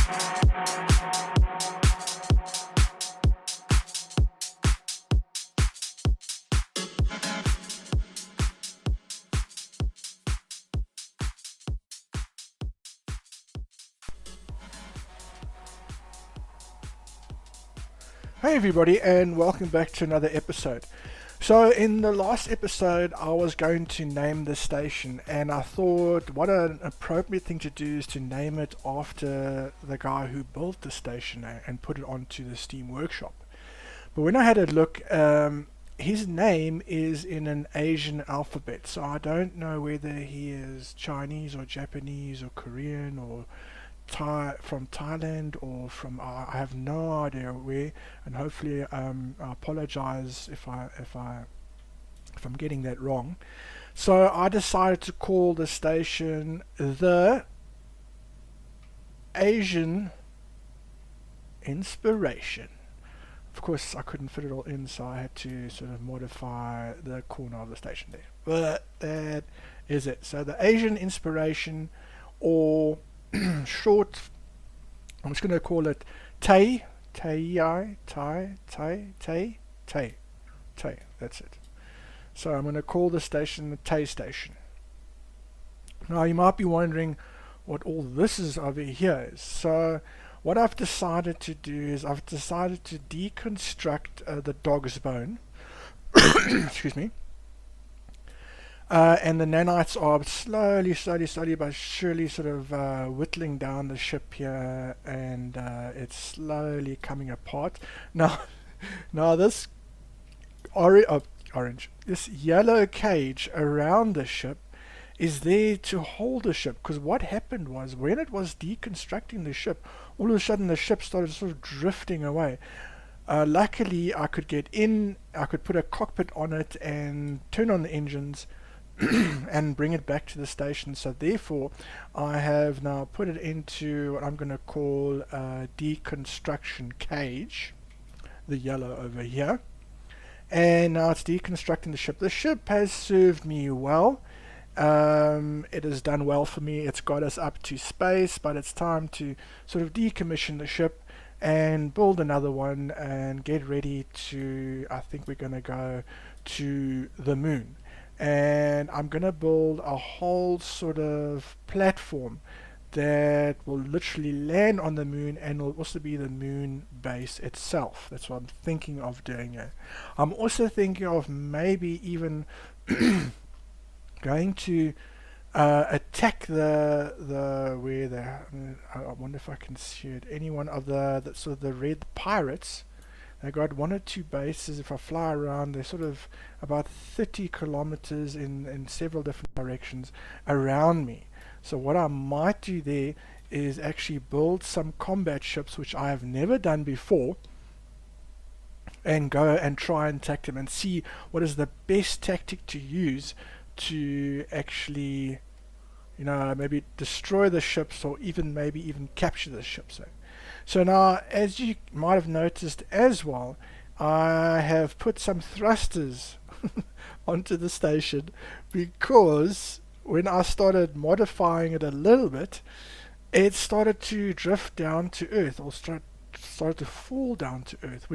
Hey everybody, and welcome back to another episode. So in the last episode I was going to name the station, and I thought what an appropriate thing to do is to name it after the guy who built the station and put it onto the Steam Workshop. But when I had a look, his name is in an Asian alphabet, so I don't know whether he is Chinese or Japanese or Korean or from Thailand or from I have no idea where, and hopefully I apologize if I'm getting that wrong. So I decided to call the station the Asian Inspiration. Of course I couldn't fit it all in, so I had to sort of modify the corner of the station there, but that is it. So the Asian Inspiration, or short, I'm just going to call it Tay, that's it. So I'm going to call the station the Tay Station. Now you might be wondering what all this is over here is. So what I've decided to do is I've decided to deconstruct the dog's bone, excuse me, and the nanites are slowly but surely sort of whittling down the ship here, and it's slowly coming apart. Now this orange, this yellow cage around the ship is there to hold the ship, because what happened was when it was deconstructing the ship, all of a sudden the ship started sort of drifting away. Luckily I could get in, I could put a cockpit on it and turn on the engines and bring it back to the station. So therefore I have now put it into what I'm going to call a deconstruction cage, the yellow over here, and now it's deconstructing the ship. The ship has served me well. It has done well for me. It's got us up to space, but it's time to sort of decommission the ship and build another one and get ready to, I think we're going to go to the moon. And I'm going to build a whole sort of platform that will literally land on the moon and will also be the moon base itself. That's what I'm thinking of doing it. I'm also thinking of maybe even going to attack I wonder if I can see it, any one of the sort of the red pirates. They got one or two bases. If I fly around, they're sort of about 30 kilometers in several different directions around me. So what I might do there is actually build some combat ships, which I have never done before, and go and try and attack them and see what is the best tactic to use to actually, you know, maybe destroy the ships, or maybe even capture the ships. So now, as you might have noticed as well, I have put some thrusters onto the station, because when I started modifying it a little bit, it started to drift down to Earth, or started to fall down to Earth,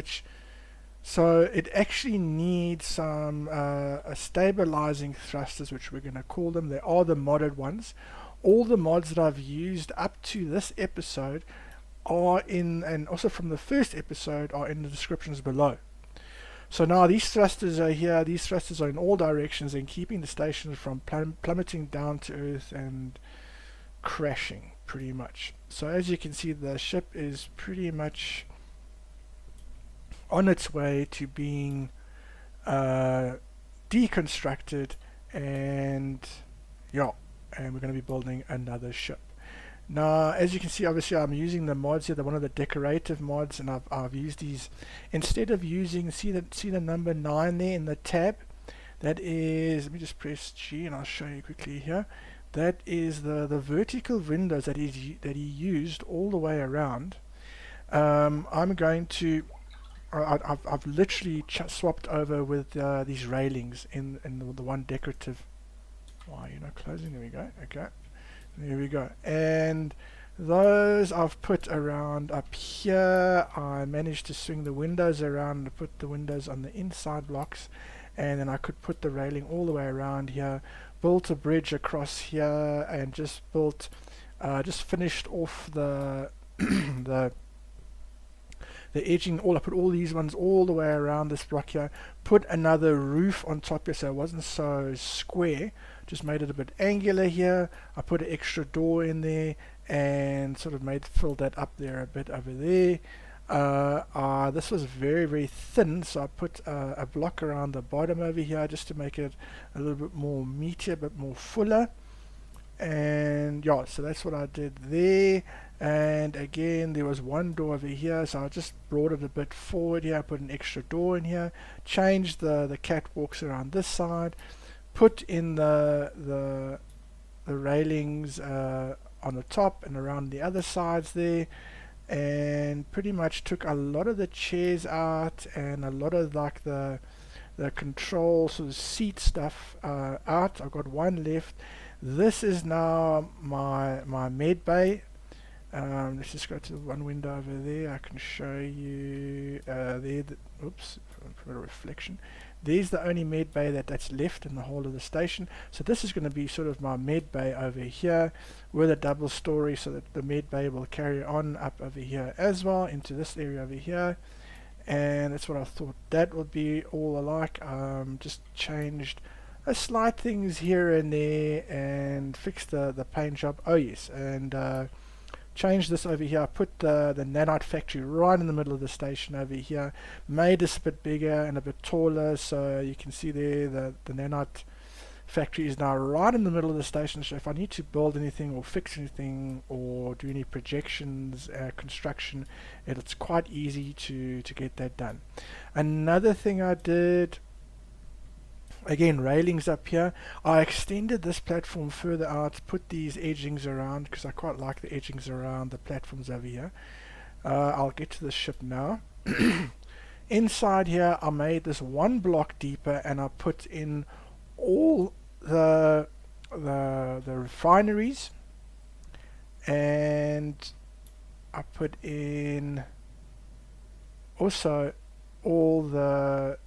so it actually needs some stabilizing thrusters, which we're going to call them. They are the modded ones. All the mods that I've used up to this episode are in, and also from the first episode, are in the descriptions below. So now these thrusters are here. These thrusters are in all directions and keeping the station from plummeting down to Earth and crashing pretty much. So as you can see, the ship is pretty much on its way to being deconstructed, and we're going to be building another ship. Now, as you can see, obviously I'm using the mods here. They're one of the decorative mods, and I've used these instead of using, see the number 9 there in the tab. That is, let me just press G and I'll show you quickly here. That is the vertical windows that he used all the way around. I'm going to, I've literally swapped over with these railings in the one decorative. Why, you're not closing? There we go. Okay. There we go. And Those I've put around up here. I managed to swing the windows around and put the windows on the inside blocks, and then I could put the railing all the way around here, built a bridge across here, and just finished off the the edging. I put all these ones all the way around this block here, put another roof on top here so it wasn't so square, just made it a bit angular here. I put an extra door in there and sort of filled that up there a bit over there. This was very, very thin, so I put a block around the bottom over here just to make it a little bit more meatier, a bit more fuller. And yeah, so that's what I did there. And again, there was one door over here, so I just brought it a bit forward here. I put an extra door in here, changed the catwalks around this side, put in the railings on the top and around the other sides there, and pretty much took a lot of the chairs out and a lot of like the control sort of seat stuff out. I've got one left. This is now my med bay. Let's just go to one window over there. I can show you oops, for a reflection. There's the only med bay that's left in the whole of the station. So this is going to be sort of my med bay over here with a double story, so that the med bay will carry on up over here as well into this area over here. And that's what I thought that would be all alike. Just changed a slight things here and there and fixed the paint job. Oh yes, and changed this over here. I put the nanite factory right in the middle of the station over here, made this a bit bigger and a bit taller, so you can see there the nanite factory is now right in the middle of the station. So if I need to build anything or fix anything or do any projections, construction, it's quite easy to get that done. Another thing I did, again, railings up here. I extended this platform further out, put these edgings around because I quite like the edgings around the platforms over here. I'll get to the ship now. Inside here I made this one block deeper and I put in all the refineries, and I put in also all the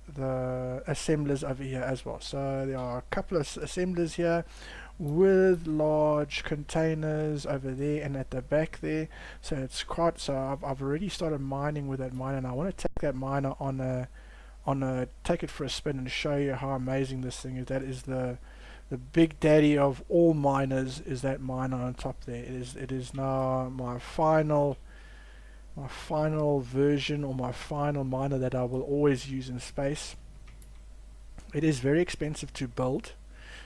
assemblers over here as well. So there are a couple of assemblers here with large containers over there and at the back there. So it's quite, so I've already started mining with that miner, and I want to take that miner on a take it for a spin and show you how amazing this thing is. That is the big daddy of all miners, is that miner on top there. It is now my final version, or my final miner that I will always use in space. It is very expensive to build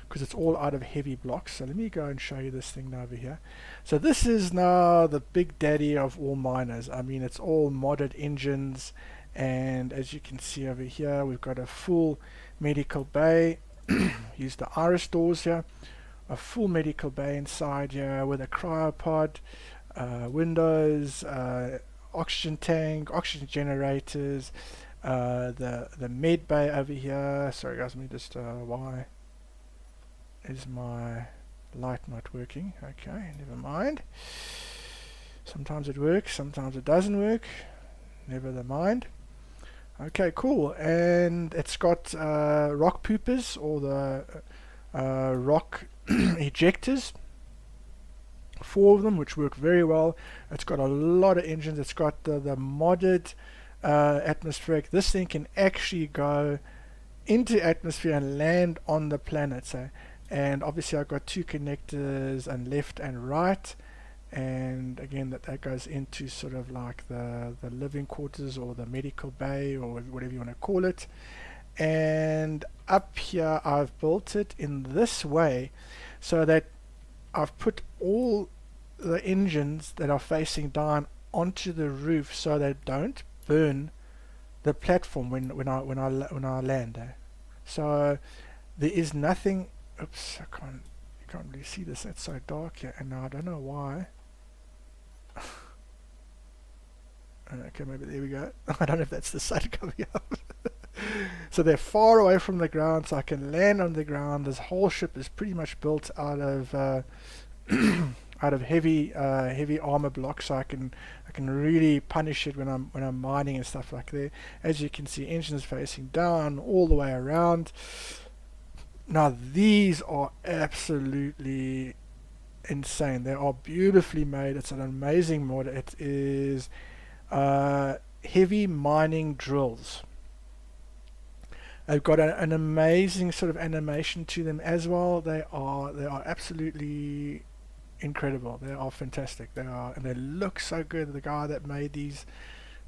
because it's all out of heavy blocks. So let me go and show you this thing now over here. So this is now the big daddy of all miners. I mean, it's all modded engines, and as you can see over here, we've got a full medical bay. Use the iris doors here. A full medical bay inside here with a cryopod, windows, oxygen tank, oxygen generators, the med bay over here. Sorry guys, let me just why is my light not working? Okay, never mind. Sometimes it works, sometimes it doesn't work. Never the mind. Okay, cool. And it's got rock poopers, or the rock ejectors, 4 of them, which work very well. It's got a lot of engines. It's got the modded atmospheric. This thing can actually go into atmosphere and land on the planet. So, and obviously I've got 2 connectors on left and right, and again that goes into sort of like the living quarters or the medical bay or whatever you want to call it. And up here I've built it in this way so that I've put all the engines that are facing down onto the roof so they don't burn the platform when I land. So there is nothing. Oops, you can't really see this. It's so dark here, and now I don't know why. Okay, maybe there we go. I don't know if that's the sun coming up. So they're far away from the ground, so I can land on the ground. This whole ship is pretty much built out of out of heavy armor blocks, so I can really punish it when I'm mining and stuff like that. As you can see, engines facing down all the way around. Now these are absolutely insane. They are beautifully made. It's an amazing mod. It is heavy mining drills. They've got an amazing sort of animation to them as well. They are absolutely incredible. They are fantastic. And they look so good. The guy that made these,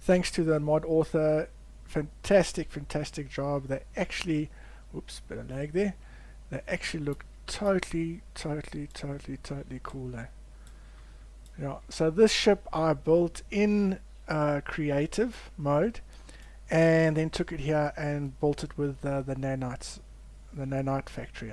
thanks to the mod author, fantastic job. They actually, whoops, bit of lag there. They actually look totally cool there. Yeah. So this ship I built in creative mode, and then took it here and built it with the nanites, the nanite factory.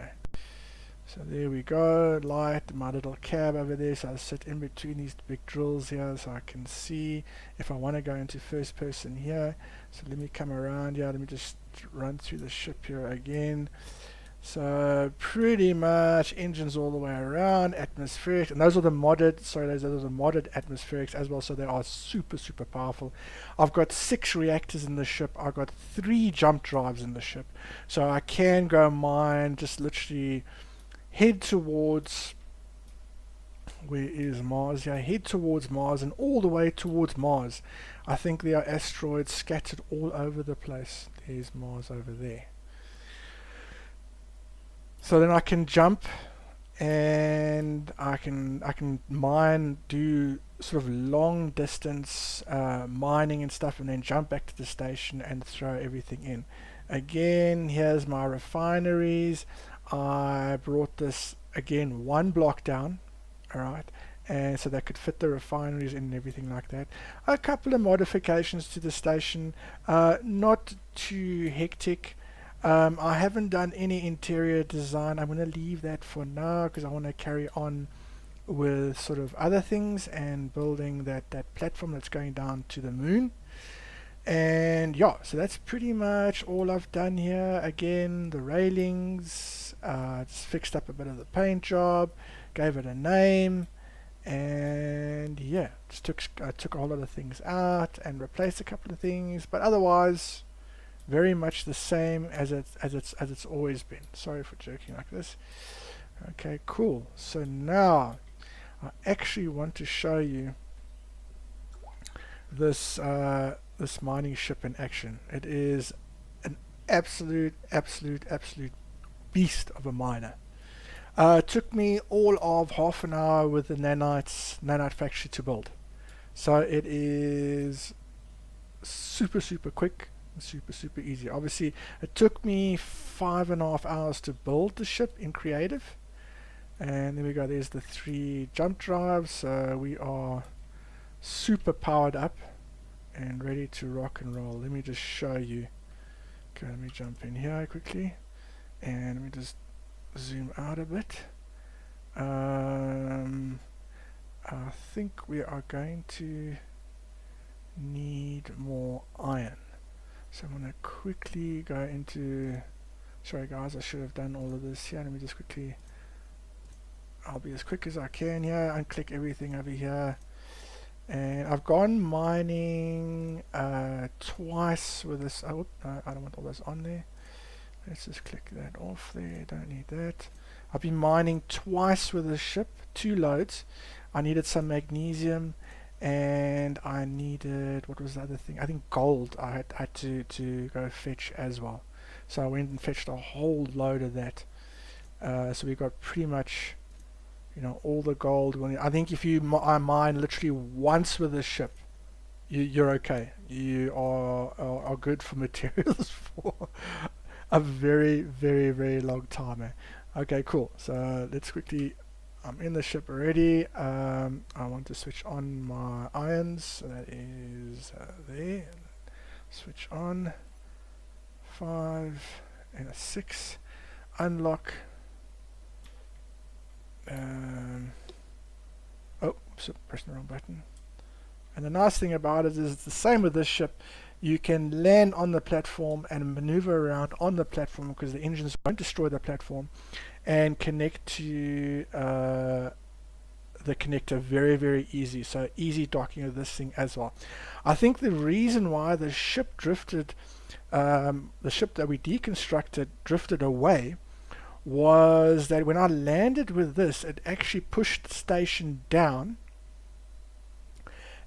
So there we go, light, my little cab over there, so I sit in between these big drills here so I can see if I want to go into first person here. So let me come around here, let me just run through the ship here again. So pretty much engines all the way around, atmospheric, and those are the modded, those are the modded atmospherics as well, so they are super powerful. I've got 6 reactors in the ship, I've got 3 jump drives in the ship, so I can go mine, just literally head towards, where is Mars? Yeah, head towards Mars and all the way towards Mars. I think there are asteroids scattered all over the place. There's Mars over there. So then I can jump and I can mine, do sort of long distance mining and stuff, and then jump back to the station and throw everything in. Again, here's my refineries. I brought this again 1 block down, alright, and so that could fit the refineries in and everything like that. A couple of modifications to the station, not too hectic. I haven't done any interior design. I'm going to leave that for now because I want to carry on with sort of other things and building that platform that's going down to the moon. And yeah, so that's pretty much all I've done here. Again, the railings, just fixed up a bit of the paint job, gave it a name, and yeah, just took a whole lot of things out and replaced a couple of things, but otherwise very much the same as it's always been. Sorry for joking like this. Okay, cool. So now I actually want to show you this this mining ship in action. It is an absolute beast of a miner. It took me all of half an hour with the nanite factory to build. So it is super quick, super easy. Obviously it took me 5.5 hours to build the ship in creative, and there we go, there's the 3 jump drives. So we are super powered up and ready to rock and roll. Let me just show you. Okay, let me jump in here quickly and let me just zoom out a bit. I think we are going to need more iron. So I'm going to quickly go into, sorry guys, I should have done all of this here. Let me just quickly, I'll be as quick as I can here, unclick everything over here. And I've gone mining twice with this. Oh, no, I don't want all this on there. Let's just click that off there, don't need that. I've been mining twice with this ship, 2 loads. I needed some magnesium and I needed, what was the other thing? I think gold I had to go fetch as well. So I went and fetched a whole load of that. So we got pretty much, you know, all the gold. I think if you mine literally once with this ship, you're okay. You are good for materials for a very long time. Okay, cool. So let's quickly, I'm in the ship already. I want to switch on my irons. So that is there. Switch on. 5 and a 6. Unlock. Oh, so pressing the wrong button. And the nice thing about it is it's the same with this ship. You can land on the platform and maneuver around on the platform because the engines won't destroy the platform, and connect to the connector very, very easy. So easy docking of this thing as well. I think the reason why the ship drifted, the ship that we deconstructed drifted away, was that when I landed with this, it actually pushed the station down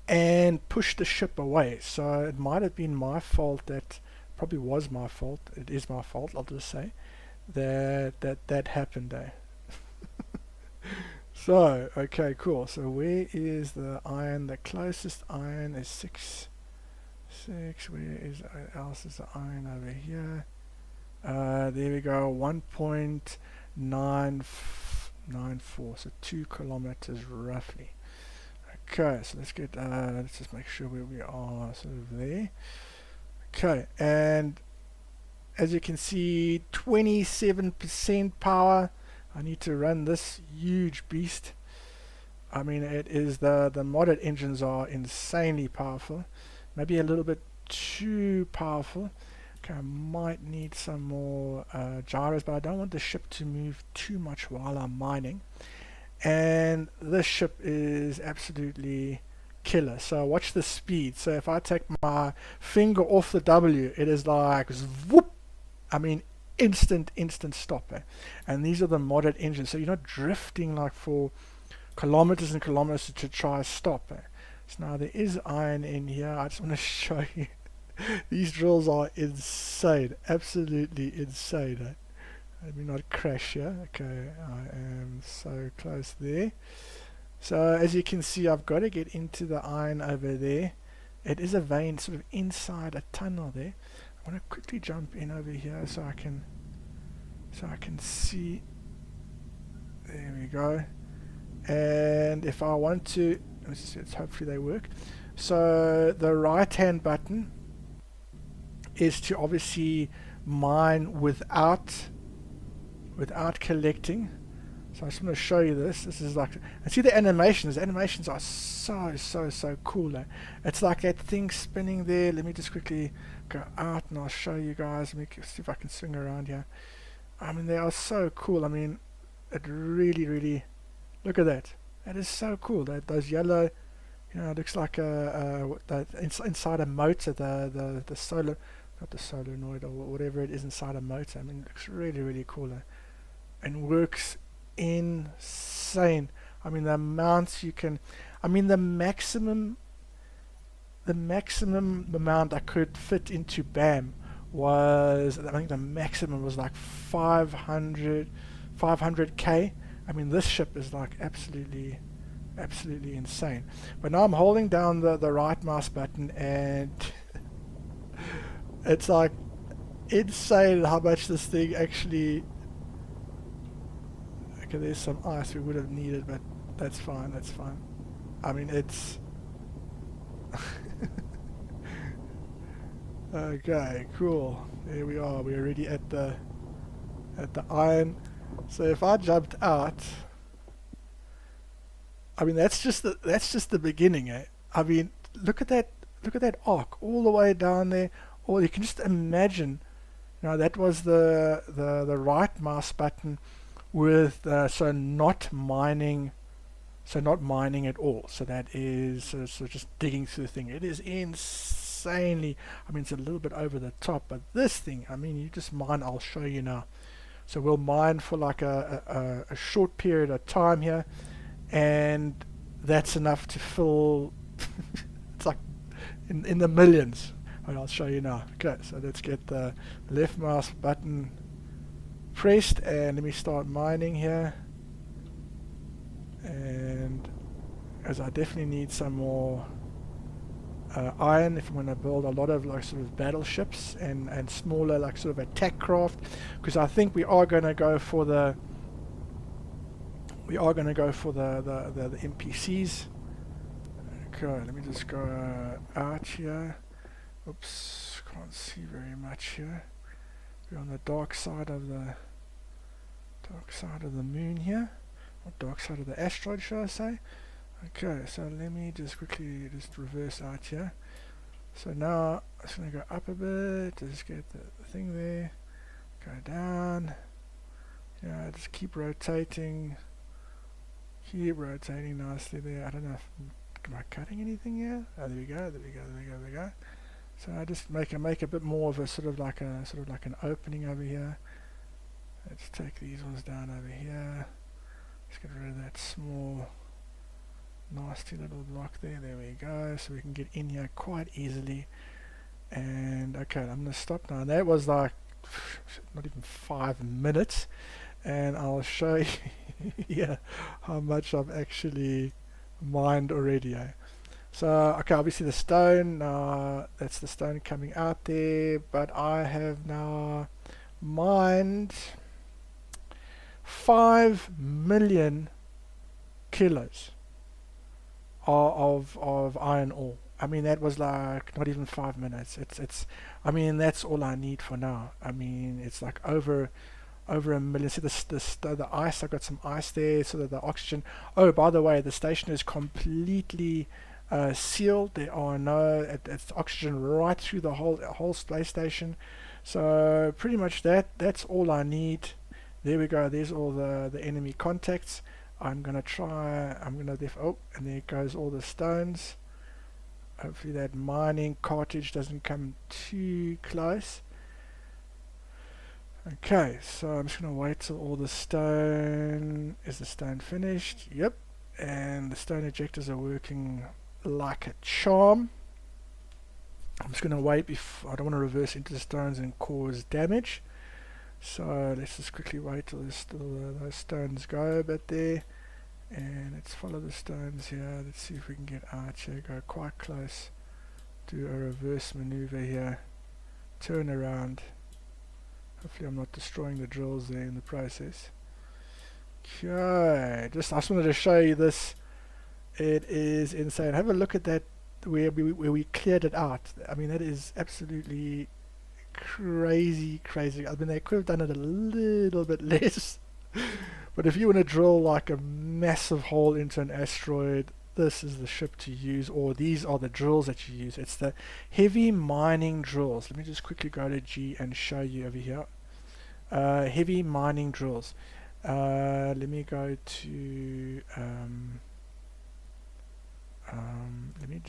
and pushed the ship away. So it might have been my fault. That probably was my fault. It is my fault, I'll just say, that happened there. So, okay, cool. So where is the iron? The closest iron is 6. Where else is the iron over here? There we go, 1.994, so 2 kilometers roughly. Okay, so let's get, let's just make sure where we are, sort of there. Okay, and as you can see, 27% power. I need to run this huge beast. I mean, it is the modded engines are insanely powerful. Maybe a little bit too powerful. Okay, I might need some more gyros, but I don't want the ship to move too much while I'm mining. And this ship is absolutely killer. So watch the speed. So if I take my finger off the W, it is like whoop. I mean, instant stopper. And these are the modded engines, so you're not drifting like for kilometers and kilometers to try to stop. So now there is iron in here. I just want to show you. These drills are insane, absolutely insane. Let me not crash here. Okay, I am so close there. So as you can see, I've got to get into the iron over there. It is a vein sort of inside a tunnel there. I want to quickly jump in over here so I can see. There we go. And if I want to, let's hopefully they work. So the right hand button is to obviously mine without collecting. So I just want to show you this. This is like, and see the animations. The animations are so cool. It's like that thing spinning there. Let me just quickly go out and I'll show you guys. Let me see if I can swing around here. I mean, they are so cool. I mean, it really, look at that. That is so cool. Those yellow, you know, it looks like inside a motor. The solar, not the solenoid or whatever it is inside a motor. I mean, it looks really cool and works insane. I mean, the amounts you can, I mean, the maximum amount I could fit into BAM was, I think the maximum was like 500k. I mean, this ship is like absolutely insane. But now I'm holding down the right mouse button and it's like insane how much this thing actually. Okay, there's some ice we would have needed, but that's fine. I mean, it's okay, cool. There we are. We're already at the iron. So if I jumped out, I mean, that's just the beginning, eh? I mean, look at that arc all the way down there. Or you can just imagine, you know, that was the right mouse button with so not mining at all. So that is so just digging through the thing. It is insanely, I mean, it's a little bit over the top, but this thing, I mean, you just mine. I'll show you now. So we'll mine for like a short period of time here, and that's enough to fill it's like in the millions. And I'll show you now. Okay, so let's get the left mouse button pressed and let me start mining here. And as I definitely need some more iron if I'm going to build a lot of like sort of battleships and smaller like sort of attack craft, because I think we are going to go for the NPCs. Okay, let me just go out here. Oops, can't see very much here. We're on the dark side of the moon here, or dark side of the asteroid, should I say? Okay, so let me just quickly just reverse out here. So now I'm just going to go up a bit, just get the thing there, go down, yeah, just keep rotating Keep rotating nicely there. I don't know if am I cutting anything here? Oh, there we go. There we go. There we go. There we go. So I just make a bit more of a sort of like an opening over here. Let's take these ones down over here. Let's get rid of that small nasty little block there. There we go. So we can get in here quite easily. And okay, I'm gonna stop now. That was like not even 5 minutes, and I'll show you here how much I've actually mined already. So okay, obviously the stone, that's the stone coming out there, but I have now mined 5 million kilos of iron ore. I mean, that was like not even 5 minutes. It's I mean, that's all I need for now. I mean, it's like over a million. See the ice, I got some ice there, so that the oxygen. Oh, by the way, the station is completely sealed. There are it's oxygen right through the whole space station. So pretty much that's all I need. There we go. There's all the enemy contacts. I'm gonna oh, and there goes all the stones. Hopefully that mining cartridge doesn't come too close. Okay, so I'm just going to wait till all the stone... Is the stone finished? Yep. And the stone ejectors are working like a charm. I'm just going to wait before... I don't want to reverse into the stones and cause damage. So let's just quickly wait till those stones go a bit there. And let's follow the stones here. Let's see if we can get out here. Go quite close. Do a reverse maneuver here. Turn around. Hopefully I'm not destroying the drills there in the process. Okay. I just wanted to show you this. It is insane. Have a look at that where we cleared it out. I mean, that is absolutely crazy. I mean, they could have done it a little bit less. But if you want to drill like a massive hole into an asteroid, this is the ship to use, or these are the drills that you use. It's the heavy mining drills. Let me just quickly go to G and show you over here. Heavy mining drills. Let me go to let me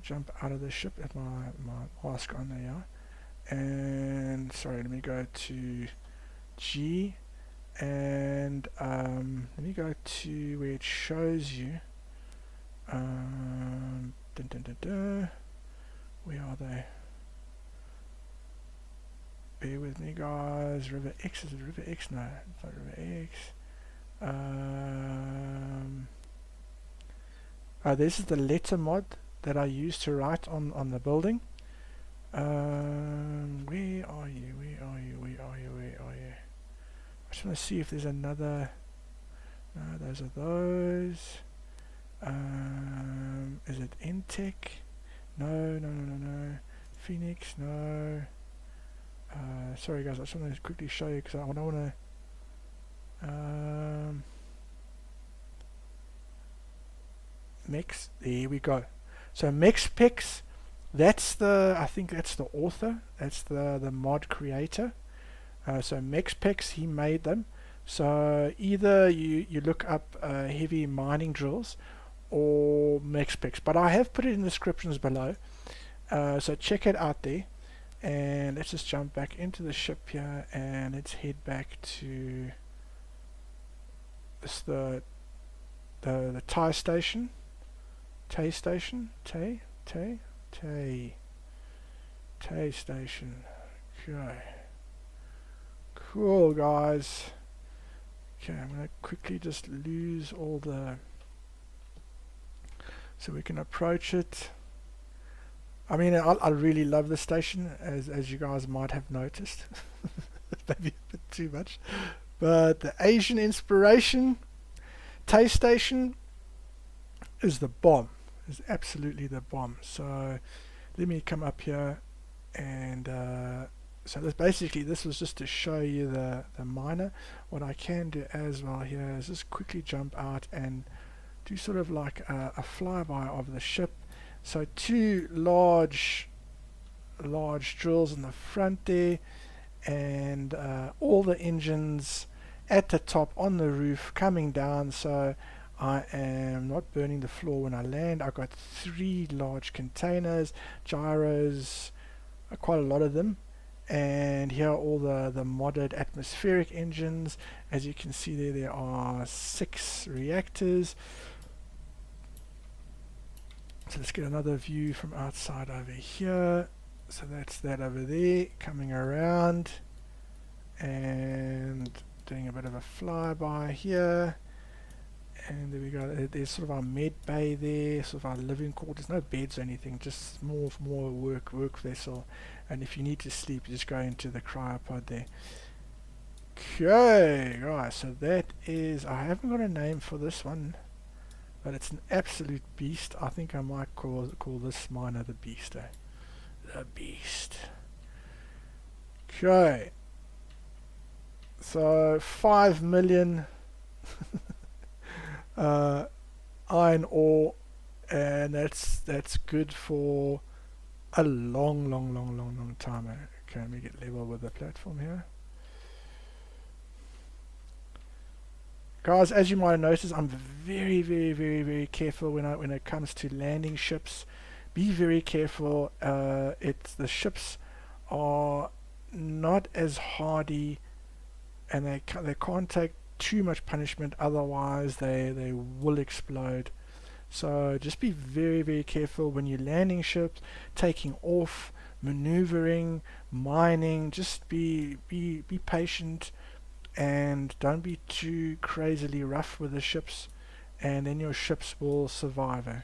jump out of the ship at my mask on there, and sorry, let me go to G. And let me go to where it shows you. Where are they? Bear with me, guys. River X, is it River X? No, it's not River X. This is the letter mod that I use to write on the building. Where are you? I just want to see if there's another. No, those are those. Is it Intech? No. Phoenix? No. Sorry guys, I just want to quickly show you because I don't want to. Mex. There we go. So MexPix. I think that's the author. That's the mod creator. So MexPix, he made them. So either you look up heavy mining drills or MexPix, but I have put it in the descriptions below. So check it out there. And let's just jump back into the ship here, and let's head back to the tie station. Tay station. Okay. Cool, guys. Okay, I'm gonna quickly just lose all the, so we can approach it. I mean, I really love this station, as you guys might have noticed. Maybe a bit too much, but the Asian inspiration Tay station is the bomb. Is absolutely the bomb. So let me come up here, and so this was just to show you the miner. What I can do as well here is just quickly jump out and do sort of like a flyby of the ship. So 2 large drills in the front there, and all the engines at the top on the roof coming down, so I am not burning the floor when I land. I've got 3 large containers, gyros, quite a lot of them, and here are all the modded atmospheric engines. As you can see there are 6 reactors. So let's get another view from outside over here. So that's that over there, coming around and doing a bit of a flyby here. And there we go. There's sort of our med bay there, sort of our living quarters. No beds or anything, just more work vessel. And if you need to sleep, you just go into the cryopod there. Okay, guys. So that is. I haven't got a name for this one, but it's an absolute beast. I think I might call this miner the Beast. The Beast. Okay. So 5 million iron ore, and that's good for a long time. Okay, let me get level with the platform here. Guys, as you might have noticed, I'm very careful when it comes to landing ships. Be very careful. The ships are not as hardy, and they can't take too much punishment, otherwise they will explode. So just be very careful when you're landing ships, taking off, maneuvering, mining. Just be patient, and don't be too crazily rough with the ships, and then your ships will survive.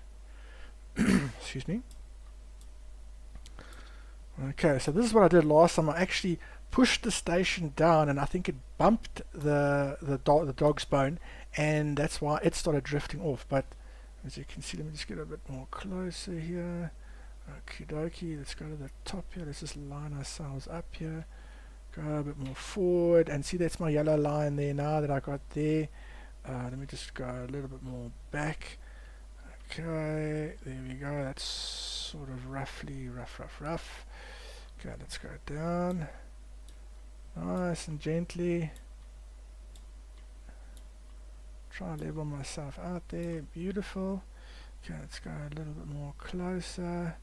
Excuse me. Okay, so this is what I did last time. I actually pushed the station down, and I think it bumped the dog's bone, and that's why it started drifting off. But as you can see, let me just get a bit more closer here. Okie dokie, let's go to the top here. Let's just line ourselves up here. Go a bit more forward, and see, that's my yellow line there now that I got there. Let me just go a little bit more back. Okay, there we go. That's sort of roughly rough. Okay, let's go down. Nice and gently. Try and level myself out there. Beautiful. Okay, let's go a little bit more closer.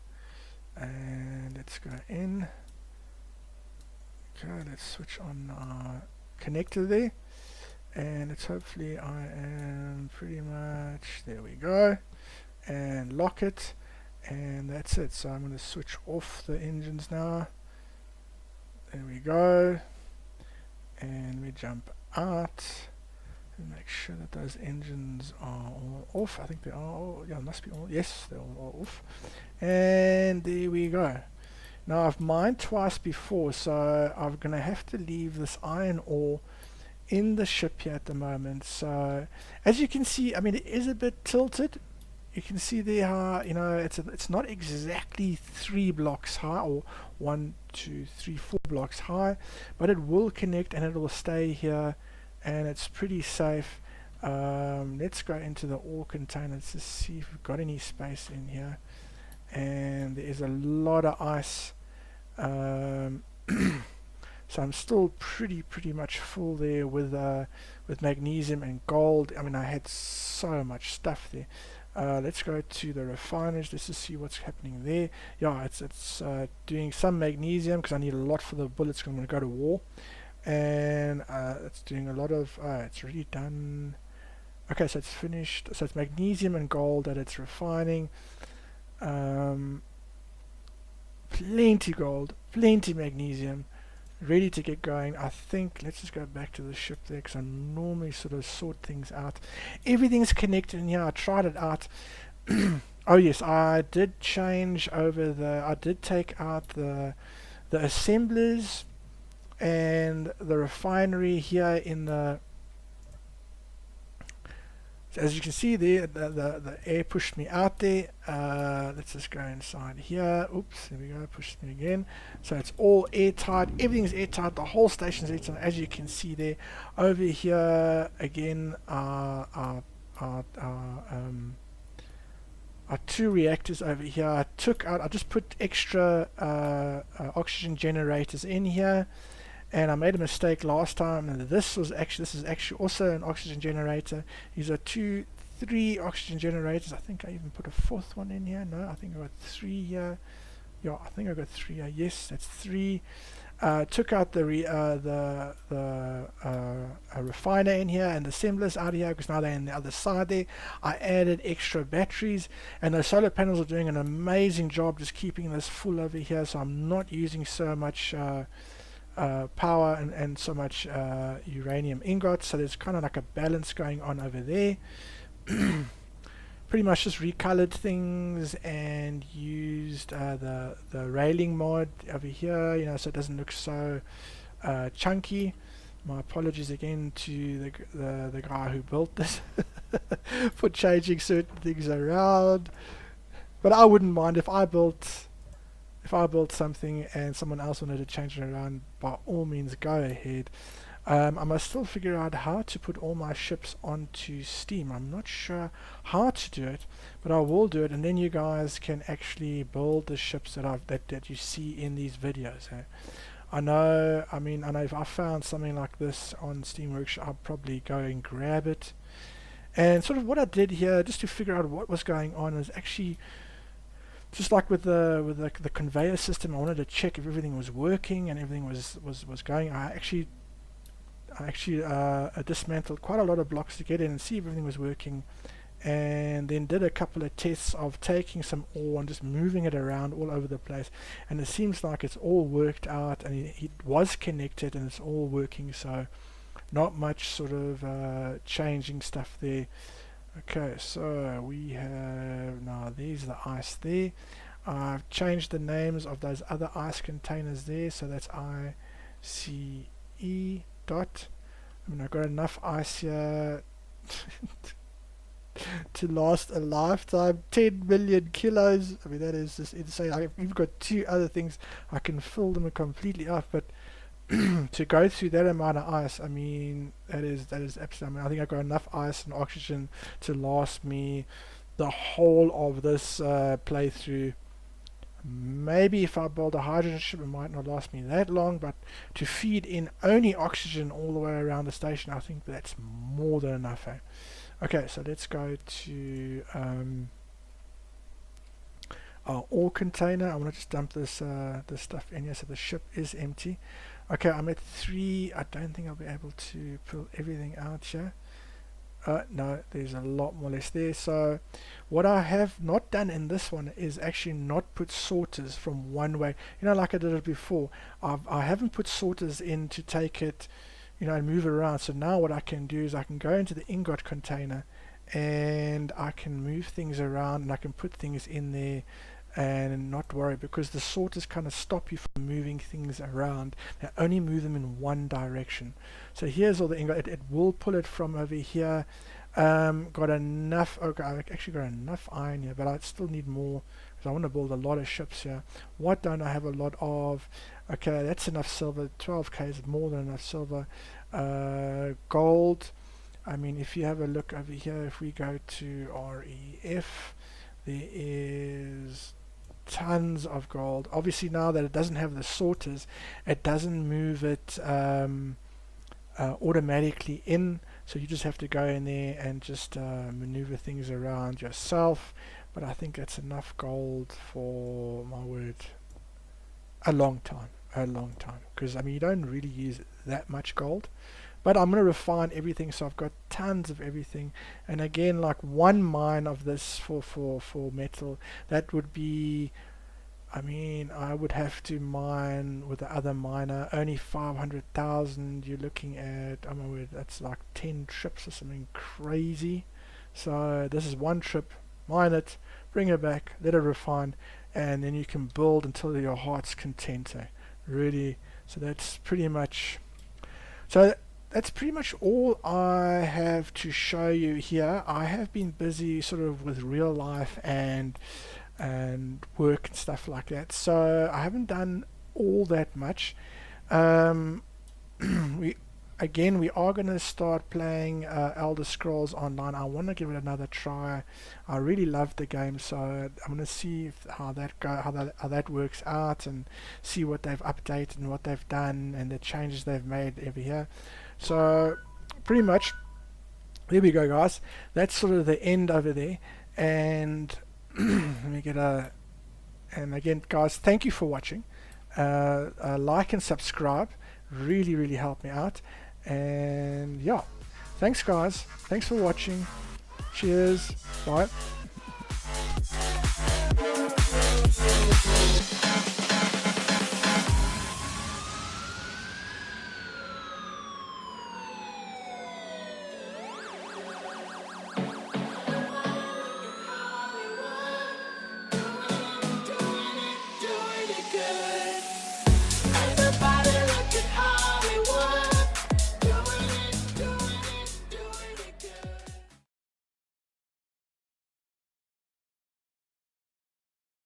And let's go in. Okay, let's switch on our connector there. And it's hopefully I am pretty much, there we go. And lock it. And that's it. So I'm going to switch off the engines now. There we go. And we jump out. And make sure that those engines are all off. I think they are all, yeah, must be all, yes, they're all off. And there we go. Now I've mined twice before, so I'm going to have to leave this iron ore in the ship here at the moment. So as you can see, I mean, it is a bit tilted. You can see there how, you know, it's not exactly 3 blocks high, or 1, 2, 3, 4 blocks high, but it will connect and it will stay here, and it's pretty safe. Let's go into the ore containers to see if we've got any space in here. And there is a lot of ice. So I'm still pretty much full there with magnesium and gold. I mean, I had so much stuff there. Let's go to the refiners just to see what's happening there. Yeah, it's doing some magnesium because I need a lot for the bullets because I'm going to go to war. And it's doing a lot of, it's already done. Okay, so it's finished. So it's magnesium and gold that it's refining. Plenty gold, plenty magnesium, ready to get going. I think, let's just go back to the ship there because I normally sort of sort things out. Everything's connected in here. I tried it out. Oh yes, I did change over I did take out the assemblers and the refinery here in the, so as you can see there, the air pushed me out there. Let's just go inside here. Oops, there we go, pushed me again. So it's all airtight, everything's airtight, the whole station's airtight, as you can see there. Over here again our 2 reactors over here. I just put extra oxygen generators in here, and I made a mistake last time, and this is actually also an oxygen generator. These are 3 oxygen generators. I think I even put a 4th one in here. No, I think I got 3 here. Yeah, I think I got 3 here. Yes, that's 3. Took out the refiner in here and the assemblers out here, because now they're on the other side there. I added extra batteries, and the solar panels are doing an amazing job just keeping this full over here, so I'm not using so much power and so much uranium ingots, so there's kind of like a balance going on over there. Pretty much just recolored things and used the railing mod over here, you know, so it doesn't look so chunky. My apologies again to the guy who built this for changing certain things around, but I wouldn't mind if I built something and someone else wanted to change it around. By all means, go ahead. I must still figure out how to put all my ships onto Steam. I'm not sure how to do it, but I will do it, and then you guys can actually build the ships that you see in these videos. I know if I found something like this on Steam Workshop, I'll probably go and grab it. And sort of what I did here, just to figure out what was going on, is actually just like with the conveyor system. I wanted to check if everything was working and everything was going. I actually dismantled quite a lot of blocks to get in and see if everything was working, and then did a couple of tests of taking some ore and just moving it around all over the place, and it seems like it's all worked out, and it was connected and it's all working, so not much sort of changing stuff there. Okay, so we have now, there's the ice there. I've changed the names of those other ice containers there, so that's ICE dot. I mean, I've got enough ice here to last a lifetime. 10 million kilos. I mean, that is just insane. I've even got 2 other things. I can fill them completely up, but to go through that amount of ice, I mean, that is absolutely. I mean, I think I've got enough ice and oxygen to last me the whole of this playthrough. Maybe if I build a hydrogen ship, it might not last me that long, but to feed in only oxygen all the way around the station, I think that's more than enough. Okay, so let's go to our ore container. I want to just dump this stuff in here, so the ship is empty. Okay, I'm at 3. I don't think I'll be able to pull everything out here. No, there's a lot more less there. So what I have not done in this one is actually not put sorters from one way, you know, like I did it before. I haven't put sorters in to take it, you know, and move it around. So now what I can do is I can go into the ingot container and I can move things around, and I can put things in there and not worry, because the sorters kind of stop you from moving things around. They only move them in one direction. So here's all the ingot. It will pull it from over here. Got enough. Okay, I actually got enough iron here, but I still need more because I want to build a lot of ships here. What don't I have a lot of? Okay, that's enough silver. 12k is more than enough silver. Gold. I mean, if you have a look over here, if we go to REF, there is tons of gold. Obviously now that it doesn't have the sorters, it doesn't move it automatically in, so you just have to go in there and just maneuver things around yourself. But I think that's enough gold for, my word, a long time, because I mean, you don't really use that much gold. But I'm going to refine everything, so I've got tons of everything. And again, like one mine of this for metal, that would be, I mean, I would have to mine with the other miner only 500,000. You're looking at, oh my word, that's like 10 trips or something crazy. So this is one trip, mine it, bring it back, let it refine, and then you can build until your heart's content. Really, so that's pretty much. So that's pretty much all I have to show you here. I have been busy sort of with real life and work and stuff like that, so I haven't done all that much. again, we are going to start playing Elder Scrolls Online. I want to give it another try. I really love the game, so I'm going to see how that works out, and see what they've updated and what they've done and the changes they've made over here. So pretty much, there we go, guys. That's sort of the end over there. And let me get a. And again, guys, thank you for watching. Like and subscribe. Really help me out. And yeah, thanks guys, thanks for watching, cheers, bye.